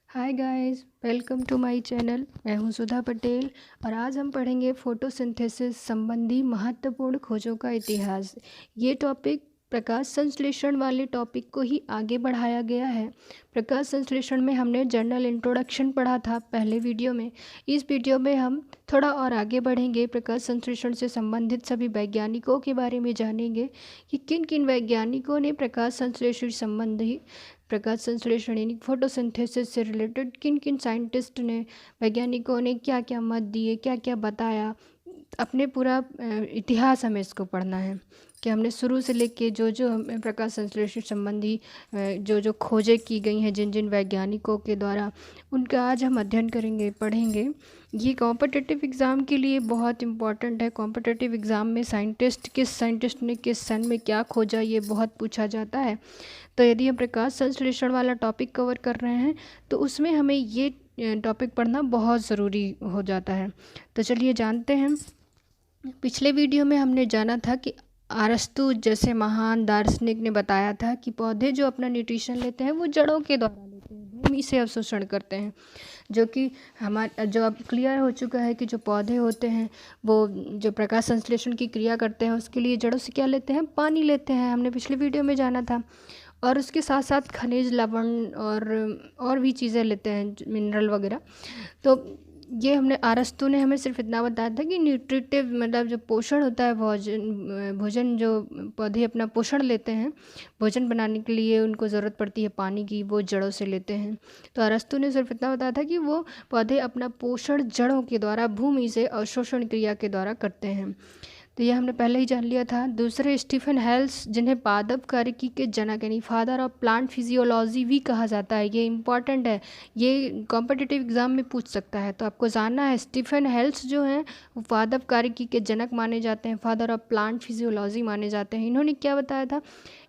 Hi guys, welcome to my channel. मैं हूं सुधा पटेल और आज हम पढ़ेंगे फोटोसिंथेसिस संबंधी महत्वपूर्ण खोजों का इतिहास। ये टॉपिक प्रकाश संश्लेषण वाले टॉपिक को ही आगे बढ़ाया गया है। प्रकाश संश्लेषण में हमने जनरल इंट्रोडक्शन पढ़ा था पहले वीडियो में। इस वीडियो में हम थोड़ा और आगे बढ़ेंगे, प्रकाश संश्लेषण से संबंधित सभी वैज्ञानिकों के बारे में जानेंगे कि किन किन वैज्ञानिकों ने प्रकाश संश्लेषण यानी फोटोसिंथेसिस से रिलेटेड किन किन साइंटिस्ट ने, वैज्ञानिकों ने क्या क्या मत दिए, क्या क्या बताया। अपने पूरा इतिहास हमें इसको पढ़ना है कि हमने शुरू से लेके जो जो हमें प्रकाश संश्लेषण संबंधी जो जो खोजें की गई हैं जिन जिन वैज्ञानिकों के द्वारा, उनका आज हम अध्ययन करेंगे, पढ़ेंगे। ये कॉम्पिटिटिव एग्ज़ाम के लिए बहुत इम्पॉर्टेंट है। कॉम्पिटिटिव एग्ज़ाम में किस साइंटिस्ट ने किस सन में क्या खोजा, ये बहुत पूछा जाता है। तो यदि हम प्रकाश संश्लेषण वाला टॉपिक कवर कर रहे हैं तो उसमें हमें ये टॉपिक पढ़ना बहुत ज़रूरी हो जाता है। तो चलिए जानते हैं। पिछले वीडियो में हमने जाना था कि अरस्तु जैसे महान दार्शनिक ने बताया था कि पौधे जो अपना न्यूट्रिशन लेते हैं वो जड़ों के द्वारा लेते हैं, भूमि से अवशोषण करते हैं। जो कि जो अब क्लियर हो चुका है कि जो पौधे होते हैं वो जो प्रकाश संश्लेषण की क्रिया करते हैं उसके लिए जड़ों से क्या लेते हैं, पानी लेते हैं। हमने पिछले वीडियो में जाना था। और उसके साथ साथ खनिज लवण और भी चीज़ें लेते हैं, मिनरल वगैरह। तो ये हमने अरस्तु ने हमें सिर्फ इतना बताया था कि न्यूट्रिटिव मतलब जो पोषण होता है, भोजन जो पौधे अपना पोषण लेते हैं, भोजन बनाने के लिए उनको ज़रूरत पड़ती है पानी की, वो जड़ों से लेते हैं। तो अरस्तु ने सिर्फ इतना बताया था कि वो पौधे अपना पोषण जड़ों के द्वारा, भूमि से अवशोषण क्रिया के द्वारा करते हैं। तो ये हमने पहले ही जान लिया था। दूसरे स्टीफन हेल्स, जिन्हें पादप कार्यकी के जनक यानी फादर ऑफ प्लांट फिजियोलॉजी भी कहा जाता है। ये इम्पॉर्टेंट है, ये कॉम्पिटिटिव एग्जाम में पूछ सकता है, तो आपको जानना है। स्टीफन हेल्स जो हैं वो पादप कार्यकी के जनक माने जाते हैं, फादर ऑफ प्लांट फिजियोलॉजी माने जाते हैं। इन्होंने क्या बताया था?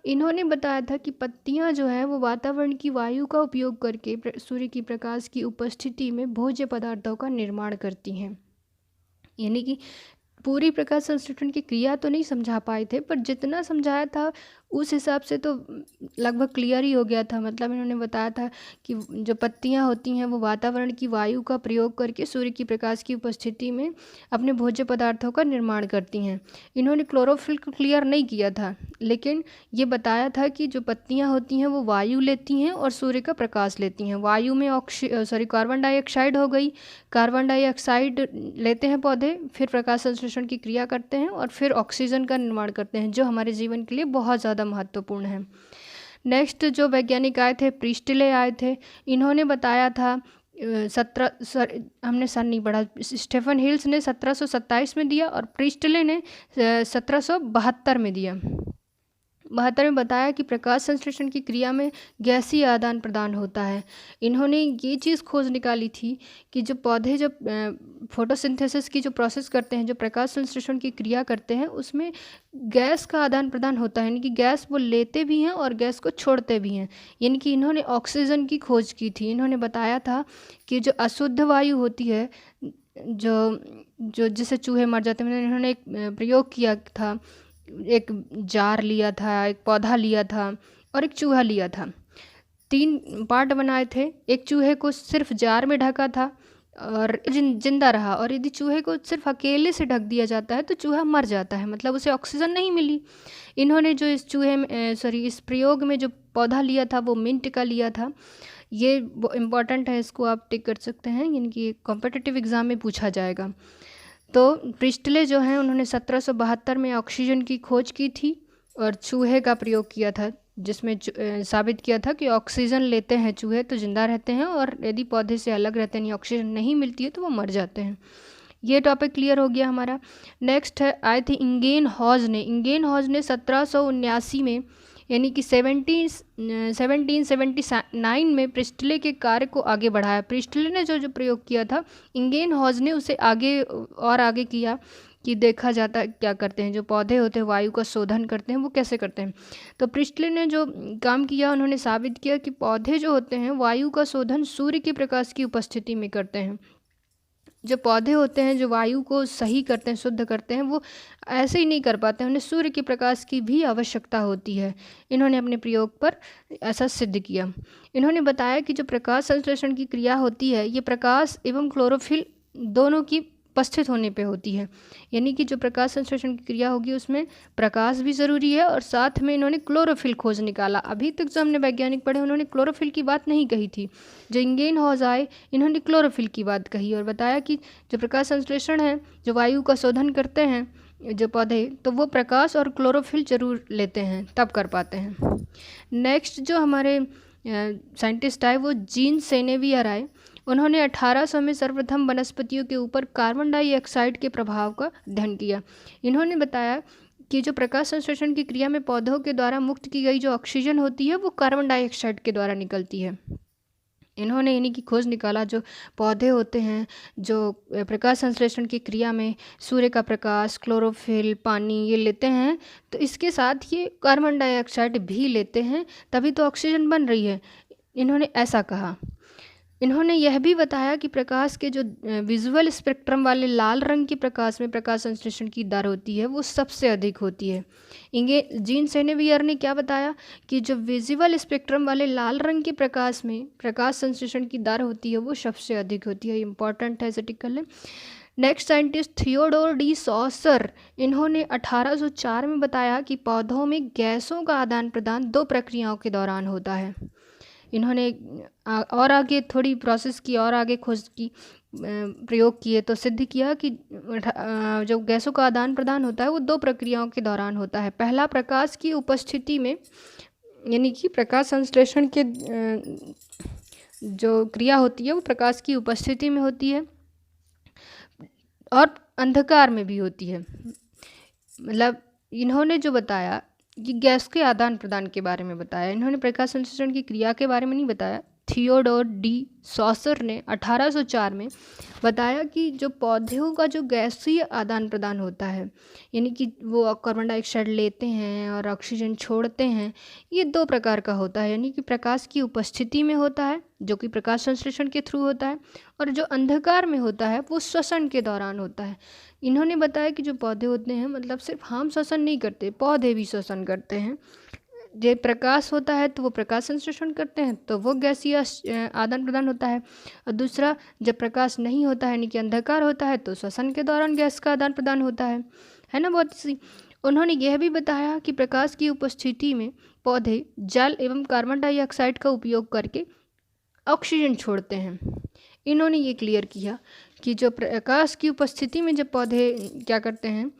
इन्होंने बताया था कि पत्तियां जो हैं वो वातावरण की वायु का उपयोग करके सूर्य की प्रकाश की उपस्थिति में भोज्य पदार्थों का निर्माण करती हैं। यानी कि पूरी प्रकाश संश्लेषण की क्रिया तो नहीं समझा पाए थे, पर जितना समझाया था उस हिसाब से तो लगभग क्लियर ही हो गया था। मतलब इन्होंने बताया था कि जो पत्तियां होती हैं वो वातावरण की वायु का प्रयोग करके सूर्य की प्रकाश की उपस्थिति में अपने भोज्य पदार्थों का निर्माण करती हैं। इन्होंने क्लोरोफिल को क्लियर नहीं किया था, लेकिन ये बताया था कि जो पत्तियां होती हैं वो वायु लेती हैं और सूर्य का प्रकाश लेती हैं। वायु में कार्बन डाइऑक्साइड हो गई, कार्बन डाइऑक्साइड लेते हैं पौधे, फिर प्रकाश संश्लेषण की क्रिया करते हैं और फिर ऑक्सीजन का निर्माण करते हैं, जो हमारे जीवन के लिए बहुत ज़्यादा महत्वपूर्ण है। नेक्स्ट जो वैज्ञानिक आए थे, प्रिस्टले आए थे। इन्होंने बताया था हमने सन नहीं पढ़ा। स्टीफन हिल्स ने 1727 में दिया और प्रिस्टले ने 1772 में दिया। 72 में बताया कि प्रकाश संश्लेषण की क्रिया में गैसीय आदान प्रदान होता है। इन्होंने ये चीज़ खोज निकाली थी कि जो पौधे जब फोटोसिंथेसिस की जो प्रोसेस करते हैं, जो प्रकाश संश्लेषण की क्रिया करते हैं, उसमें गैस का आदान प्रदान होता है। यानी कि गैस वो लेते भी हैं और गैस को छोड़ते भी हैं। यानी कि इन्होंने ऑक्सीजन की खोज की थी। इन्होंने बताया था कि जो अशुद्ध वायु होती है, जो जो जिससे चूहे मर जाते हैं, इन्होंने एक प्रयोग किया था। एक जार लिया था, एक पौधा लिया था और एक चूहा लिया था। 3 पार्ट बनाए थे। एक चूहे को सिर्फ जार में ढका था और जिंदा रहा, और यदि चूहे को सिर्फ अकेले से ढक दिया जाता है तो चूहा मर जाता है, मतलब उसे ऑक्सीजन नहीं मिली। इन्होंने जो इस प्रयोग में जो पौधा लिया था वो मिंट का लिया था। ये इम्पॉर्टेंट है, इसको आप टिक कर सकते हैं, यानी कि कॉम्पिटिटिव एग्ज़ाम में पूछा जाएगा। तो प्रिस्टले जो हैं उन्होंने 1772 में ऑक्सीजन की खोज की थी और चूहे का प्रयोग किया था, जिसमें साबित किया था कि ऑक्सीजन लेते हैं चूहे तो जिंदा रहते हैं, और यदि पौधे से अलग रहते हैं, ऑक्सीजन नहीं मिलती है तो वो मर जाते हैं। ये टॉपिक क्लियर हो गया हमारा। नेक्स्ट है आए थे इंगेन हॉज ने। 1779 में, यानी कि 1779 में प्रिस्टले के कार्य को आगे बढ़ाया। प्रिस्टले ने जो जो प्रयोग किया था, इंगेन हॉज ने उसे आगे किया कि देखा जाता क्या करते हैं, जो पौधे होते हैं वायु का शोधन करते हैं, वो कैसे करते हैं। तो प्रिस्टले ने जो काम किया, उन्होंने साबित किया कि पौधे जो होते हैं वायु का शोधन सूर्य के प्रकाश की उपस्थिति में करते हैं। जो पौधे होते हैं, जो वायु को सही करते हैं, शुद्ध करते हैं, वो ऐसे ही नहीं कर पाते हैं, उन्हें सूर्य के प्रकाश की भी आवश्यकता होती है। इन्होंने अपने प्रयोग पर ऐसा सिद्ध किया। इन्होंने बताया कि जो प्रकाश संश्लेषण की क्रिया होती है, ये प्रकाश एवं क्लोरोफिल दोनों की उपस्थित होने पे होती है। यानी कि जो प्रकाश संश्लेषण की क्रिया होगी उसमें प्रकाश भी ज़रूरी है और साथ में इन्होंने क्लोरोफिल खोज निकाला। अभी तक जो हमने वैज्ञानिक पढ़े उन्होंने क्लोरोफिल की बात नहीं कही थी। जो इंगेनहॉज आए, इन्होंने क्लोरोफिल की बात कही और बताया कि जो प्रकाश संश्लेषण है, जो वायु का शोधन करते हैं जो पौधे, तो वो प्रकाश और क्लोरोफिल जरूर लेते हैं, तब कर पाते हैं। नेक्स्ट जो हमारे साइंटिस्ट आए वो जीन सेनेवियर आए। उन्होंने 1800 में सर्वप्रथम वनस्पतियों के ऊपर कार्बन डाइऑक्साइड के प्रभाव का अध्ययन किया। इन्होंने बताया कि जो प्रकाश संश्लेषण की क्रिया में पौधों के द्वारा मुक्त की गई जो ऑक्सीजन होती है वो कार्बन डाइऑक्साइड के द्वारा निकलती है। इन्होंने इन्हीं की खोज निकाला, जो पौधे होते हैं जो प्रकाश संश्लेषण की क्रिया में सूर्य का प्रकाश, क्लोरोफिल, पानी ये लेते हैं, तो इसके साथ ये कार्बन डाइऑक्साइड भी लेते हैं, तभी तो ऑक्सीजन बन रही है। इन्होंने ऐसा कहा। इन्होंने यह भी बताया कि प्रकाश के जो विजुअल स्पेक्ट्रम वाले लाल रंग के प्रकाश में प्रकाश संश्लेषण की दर होती है वो सबसे अधिक होती है। जीन सेनेवियर ने क्या बताया कि जो विजुअल स्पेक्ट्रम वाले लाल रंग के प्रकाश में प्रकाश संश्लेषण की दर होती है वो सबसे अधिक होती है। इंपॉर्टेंट है, इसे टिक कर लें। Next scientist Theodore de Saussure, इन्होंने 1804 में बताया कि पौधों में गैसों का आदान प्रदान 2 प्रक्रियाओं के दौरान होता है। इन्होंने और आगे थोड़ी प्रोसेस की और आगे खोज की, प्रयोग किए तो सिद्ध किया कि जो गैसों का आदान प्रदान होता है वो 2 प्रक्रियाओं के दौरान होता है। पहला प्रकाश की उपस्थिति में, यानी कि प्रकाश संश्लेषण के जो क्रिया होती है वो प्रकाश की उपस्थिति में होती है और अंधकार में भी होती है। मतलब इन्होंने जो बताया कि गैस के आदान प्रदान के बारे में बताया, इन्होंने प्रकाश संश्लेषण की क्रिया के बारे में नहीं बताया। थियोडोर डी सॉसर ने 1804 में बताया कि जो पौधों का जो गैसीय आदान प्रदान होता है, यानी कि वो कार्बन डाइऑक्साइड लेते हैं और ऑक्सीजन छोड़ते हैं, ये 2 प्रकार का होता है। यानी कि प्रकाश की उपस्थिति में होता है जो कि प्रकाश संश्लेषण के थ्रू होता है, और जो अंधकार में होता है वो श्वसन के दौरान होता है। इन्होंने बताया कि जो पौधे होते हैं, मतलब सिर्फ हम श्वसन नहीं करते, पौधे भी श्वसन करते हैं। जब प्रकाश होता है तो वो प्रकाश संश्लेषण करते हैं, तो वो गैसीय आदान प्रदान होता है। और दूसरा, जब प्रकाश नहीं होता है, यानी कि अंधकार होता है, तो श्वसन के दौरान गैस का आदान प्रदान होता है ना। बहुत सी उन्होंने यह भी बताया कि प्रकाश की उपस्थिति में पौधे जल एवं कार्बन डाइऑक्साइड का उपयोग करके ऑक्सीजन छोड़ते हैं। इन्होंने ये क्लियर किया कि जो प्रकाश की उपस्थिति में जब पौधे क्या करते हैं,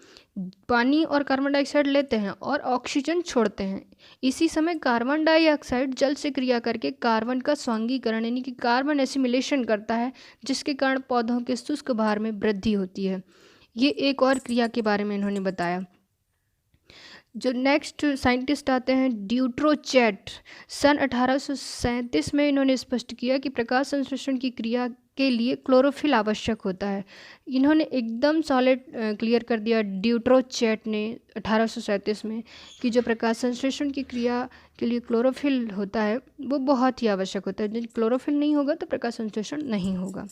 पानी और कार्बन डाइऑक्साइड लेते हैं और ऑक्सीजन छोड़ते हैं, इसी समय कार्बन डाइऑक्साइड जल से क्रिया करके कार्बन का स्वांगीकरण यानी कि कार्बन एसिमिलेशन करता है, जिसके कारण पौधों के शुष्क भार में वृद्धि होती है। ये एक और क्रिया के बारे में इन्होंने बताया। जो नेक्स्ट साइंटिस्ट आते हैं ड्यूट्रोचैट, सन 1837 में इन्होंने स्पष्ट किया कि प्रकाश संश्लेषण की क्रिया के लिए क्लोरोफिल आवश्यक होता है। इन्होंने एकदम सॉलिड क्लियर कर दिया ड्यूट्रोचैट ने 1837 में कि जो प्रकाश संश्लेषण की क्रिया के लिए क्लोरोफिल होता है वो बहुत ही आवश्यक होता है। यदि क्लोरोफिल नहीं होगा तो प्रकाश संश्लेषण नहीं होगा।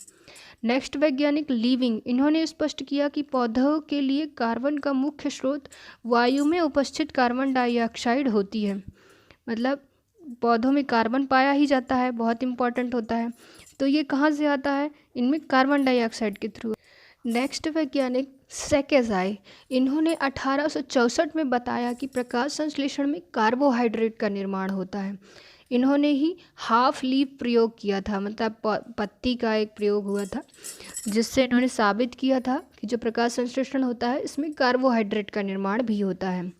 नेक्स्ट वैज्ञानिक लीविंग, इन्होंने स्पष्ट किया कि पौधों के लिए कार्बन का मुख्य स्रोत वायु में उपस्थित कार्बन डाइऑक्साइड होती है। मतलब पौधों में कार्बन पाया ही जाता है, बहुत इंपॉर्टेंट होता है, तो ये कहाँ से आता है, इनमें कार्बन डाइऑक्साइड के थ्रू। नेक्स्ट वैज्ञानिक सेकेज आए, इन्होंने 1864 में बताया कि प्रकाश संश्लेषण में कार्बोहाइड्रेट का निर्माण होता है। इन्होंने ही हाफ लीफ प्रयोग किया था, मतलब पत्ती का एक प्रयोग हुआ था, जिससे इन्होंने साबित किया था कि जो प्रकाश संश्लेषण होता है इसमें कार्बोहाइड्रेट का निर्माण भी होता है।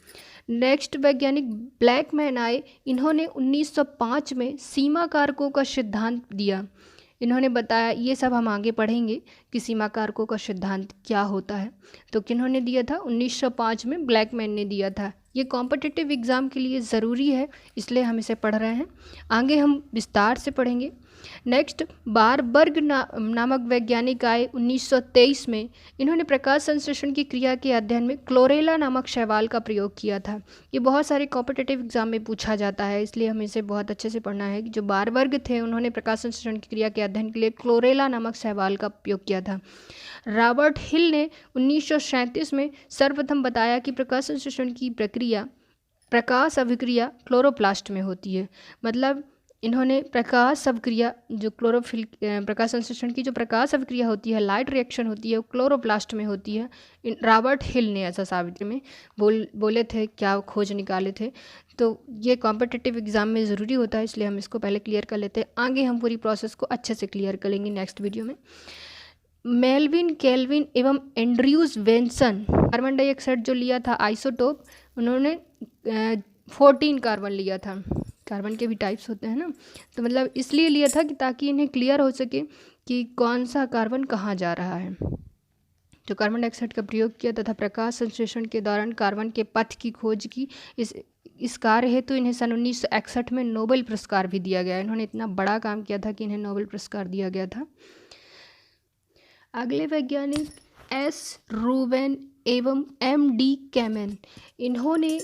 नेक्स्ट वैज्ञानिक ब्लैकमैन आए, इन्होंने 1905 में सीमा कारकों का सिद्धांत दिया। इन्होंने बताया, ये सब हम आगे पढ़ेंगे कि सीमा कारकों का सिद्धांत क्या होता है, तो किन्होंने दिया था 1905 में ब्लैकमैन ने दिया था। ये कॉम्पिटिटिव एग्ज़ाम के लिए ज़रूरी है, इसलिए हम इसे पढ़ रहे हैं। आगे हम विस्तार से पढ़ेंगे। नेक्स्ट बारबर्ग नामक वैज्ञानिक आए 1923 में। इन्होंने प्रकाश संश्लेषण की क्रिया के अध्ययन में क्लोरेला नामक शैवाल का प्रयोग किया था। ये बहुत सारे कॉम्पिटिटिव एग्जाम में पूछा जाता है, इसलिए हमें इसे बहुत अच्छे से पढ़ना है कि जो बारबर्ग थे उन्होंने प्रकाश संश्लेषण की क्रिया के अध्ययन के लिए क्लोरेला नामक शैवाल का उपयोग किया था। रॉबर्ट हिल ने 1937 में सर्वप्रथम बताया कि प्रकाश संश्लेषण की प्रक्रिया प्रकाश अभिक्रिया क्लोरोप्लास्ट में होती है। मतलब इन्होंने प्रकाश अभिक्रिया जो क्लोरोफिल प्रकाश संश्लेषण की जो प्रकाश अभिक्रिया होती है, लाइट रिएक्शन होती है, वो क्लोरोप्लास्ट में होती है। रॉबर्ट हिल ने ऐसा साबित में बोले थे, क्या खोज निकाले थे। तो ये कॉम्पिटिटिव एग्जाम में ज़रूरी होता है, इसलिए हम इसको पहले क्लियर कर लेते हैं। आगे हम पूरी प्रोसेस को अच्छे से क्लियर करेंगे नेक्स्ट वीडियो में। मेल्विन, केल्विन एवं एंड्रयूज वेंसन कार्बन डाइऑक्साइड जो लिया था आइसोटोप, उन्होंने 14 कार्बन लिया था। कार्बन के भी टाइप्स होते हैं ना, तो मतलब इसलिए लिया था कि ताकि इन्हें क्लियर हो सके कि कौन सा कार्बन कहाँ जा रहा है। जो कार्बन डाइऑक्साइड का प्रयोग किया तथा प्रकाश संश्लेषण के दौरान कार्बन के पथ की खोज की, इस कार्य हेतु इन्हें सन 1961 में नोबेल पुरस्कार भी दिया गया। इन्होंने इतना बड़ा काम किया था कि इन्हें नोबेल पुरस्कार दिया गया था। अगले वैज्ञानिक एस रूबेन एवं M.D. कैमेन। इन्होंने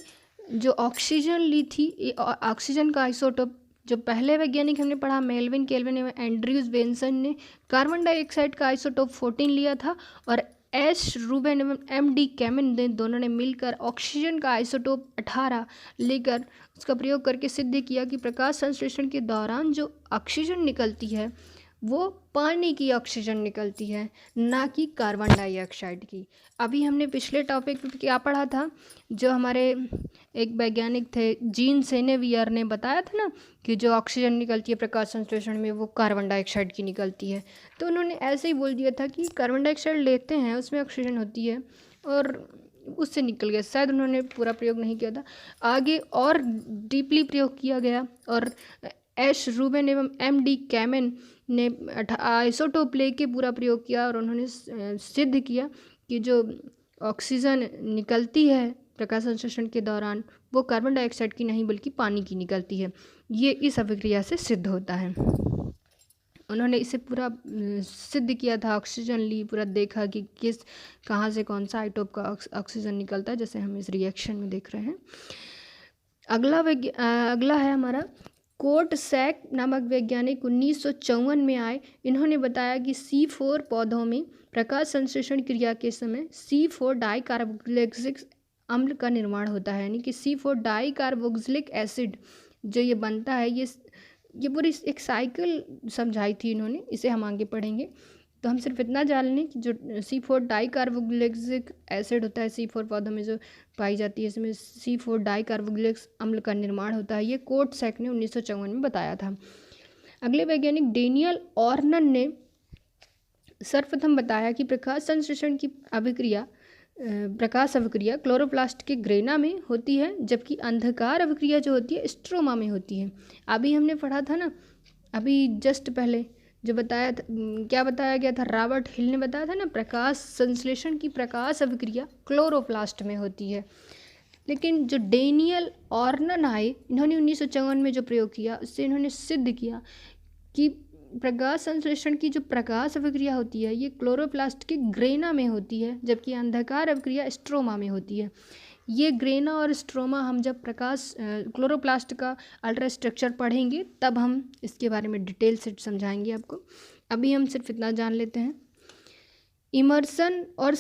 जो ऑक्सीजन ली थी, ऑक्सीजन का आइसोटोप, जो पहले वैज्ञानिक हमने पढ़ा मेल्विन, केल्विन एवं एंड्रयूज वेंसन ने कार्बन डाइऑक्साइड का आइसोटोप 14 लिया था, और एस रूबेन एवं M.D. कैमेन ने दोनों ने मिलकर ऑक्सीजन का आइसोटोप 18 लेकर उसका प्रयोग करके सिद्ध किया कि प्रकाश संश्लेषण के दौरान जो ऑक्सीजन निकलती है वो पानी की ऑक्सीजन निकलती है, ना कि कार्बन डाइऑक्साइड की। अभी हमने पिछले टॉपिक में क्या पढ़ा था, जो हमारे एक वैज्ञानिक थे जीन सेनेवियर ने बताया था ना कि जो ऑक्सीजन निकलती है प्रकाश संश्लेषण में वो कार्बन डाइऑक्साइड की निकलती है। तो उन्होंने ऐसे ही बोल दिया था कि कार्बन डाइऑक्साइड लेते हैं, उसमें ऑक्सीजन होती है, और उससे निकल गया। शायद उन्होंने पूरा प्रयोग नहीं किया था, आगे और डीपली प्रयोग किया गया, और एस रूबेन एवं M.D. कैमेन ने आइसोटोप लेके पूरा प्रयोग किया, और उन्होंने सिद्ध किया कि जो ऑक्सीजन निकलती है प्रकाश संश्लेषण के दौरान वो कार्बन डाइऑक्साइड की नहीं बल्कि पानी की निकलती है। ये इस अभिक्रिया से सिद्ध होता है। उन्होंने इसे पूरा सिद्ध किया था, ऑक्सीजन ली, पूरा देखा कि कहाँ से कौन सा आइटोप का ऑक्सीजन निकलता है, जैसे हम इस रिएक्शन में देख रहे हैं। अगला है हमारा कोर्टसैक नामक वैज्ञानिक 1954 में आए। इन्होंने बताया कि C4 पौधों में प्रकाश संश्लेषण क्रिया के समय C4 डाइकार्बोक्सिलिक अम्ल का निर्माण होता है, यानी कि C4 डाइकार्बोक्सिलिक एसिड जो ये बनता है, ये पूरी एक साइकिल समझाई थी इन्होंने। इसे हम आगे पढ़ेंगे। तो हम सिर्फ इतना जान लें कि जो C4 डाइकार्बोक्सिलिक एसिड होता है C4 पौधों में जो पाई जाती है, इसमें C4 डाइकार्बोक्सिलिक अम्ल का निर्माण होता है। ये कोर्टसैक ने 1954 में बताया था। अगले वैज्ञानिक डेनियल ऑर्नन ने सर्वप्रथम बताया कि प्रकाश संश्लेषण की प्रकाश अभिक्रिया क्लोरोप्लास्ट के ग्रेना में होती है, जबकि अंधकार अभिक्रिया जो होती है स्ट्रोमा में होती है। अभी हमने पढ़ा था ना, अभी जस्ट पहले जो बताया था, क्या बताया गया था, रॉबर्ट हिल ने बताया था ना, प्रकाश संश्लेषण की प्रकाश अभिक्रिया क्लोरोप्लास्ट में होती है। लेकिन जो डेनियल ऑर्नन आए, इन्होंने 1954 में जो प्रयोग किया, उससे इन्होंने सिद्ध किया कि प्रकाश संश्लेषण की जो प्रकाश अभिक्रिया होती है ये क्लोरोप्लास्ट के ग्रेना में होती है, जबकि अंधकार अभिक्रिया स्ट्रोमा में होती है। ये ग्रेना और स्ट्रोमा हम जब क्लोरोप्लास्ट का अल्ट्रा स्ट्रक्चर पढ़ेंगे तब हम इसके बारे में डिटेल से समझाएंगे आपको। अभी हम सिर्फ इतना जान लेते हैं। इमर्सन और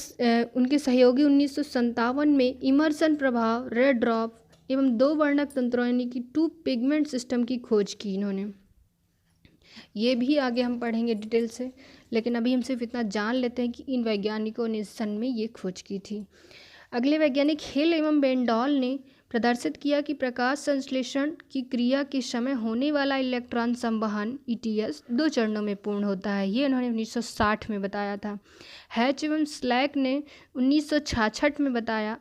उनके सहयोगी 1957 में इमर्सन प्रभाव, रेड ड्रॉप एवं 2 वर्णक तंत्रों यानी कि 2 पिगमेंट सिस्टम की खोज की इन्होंने। ये भी आगे हम पढ़ेंगे डिटेल से, लेकिन अभी हम सिर्फ इतना जान लेते हैं कि इन वैज्ञानिकों ने सन में ये खोज की थी। अगले वैज्ञानिक हिल एवं बेंडॉल ने प्रदर्शित किया कि प्रकाश संश्लेषण की क्रिया के समय होने वाला इलेक्ट्रॉन संवहन ETS 2 चरणों में पूर्ण होता है। ये उन्होंने 1960 में बताया था। हैच एवं स्लैक ने 1966 में बताया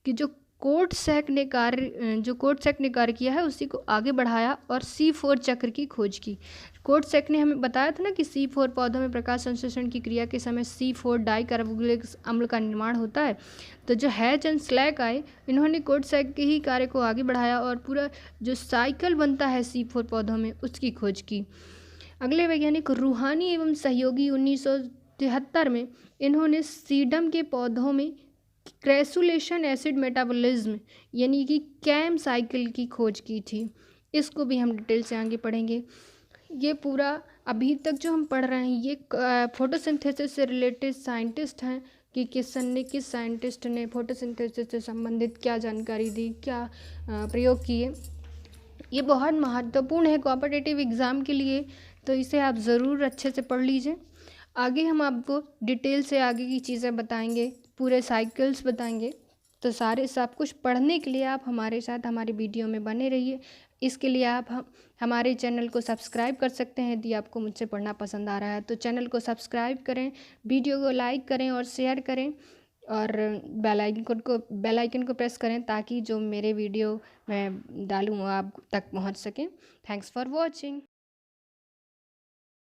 कि जो कोर्टसैक ने कार्य किया है उसी को आगे बढ़ाया और C4 चक्र की खोज की। कोर्टसैक ने हमें बताया था ना कि C4 पौधों में प्रकाश संश्लेषण की क्रिया के समय C4 डाइकार्बोक्सिलिक अम्ल का निर्माण होता है। तो जो हैच एंड स्लैक आए, इन्होंने कोर्टसैक के ही कार्य को आगे बढ़ाया और पूरा जो साइकिल बनता है C4 पौधों में उसकी खोज की। अगले वैज्ञानिक रूहानी एवं सहयोगी 1973 में इन्होंने सीडम के पौधों में क्रैसुलेशन एसिड मेटाबॉलिज्म यानी कि कैम साइकिल की खोज की थी। इसको भी हम डिटेल से आगे पढ़ेंगे। ये पूरा अभी तक जो हम पढ़ रहे हैं ये फोटोसिंथेसिस से रिलेटेड साइंटिस्ट हैं कि किस साइंटिस्ट ने फोटोसिंथेसिस से संबंधित क्या जानकारी दी, क्या प्रयोग किए। ये बहुत महत्वपूर्ण है कॉम्पिटिटिव एग्ज़ाम के लिए, तो इसे आप ज़रूर अच्छे से पढ़ लीजिए। आगे हम आपको डिटेल से आगे की चीज़ें बताएंगे, पूरे साइकिल्स बताएंगे। तो सारे सब कुछ पढ़ने के लिए आप हमारे साथ हमारी वीडियो में बने रहिए। इसके लिए आप हमारे चैनल को सब्सक्राइब कर सकते हैं। यदि आपको मुझसे पढ़ना पसंद आ रहा है तो चैनल को सब्सक्राइब करें, वीडियो को लाइक करें और शेयर करें, और बेल आइकन को प्रेस करें ताकि जो मेरे वीडियो मैं डालूँ वो आप तक पहुंच सकें। Thanks for watching.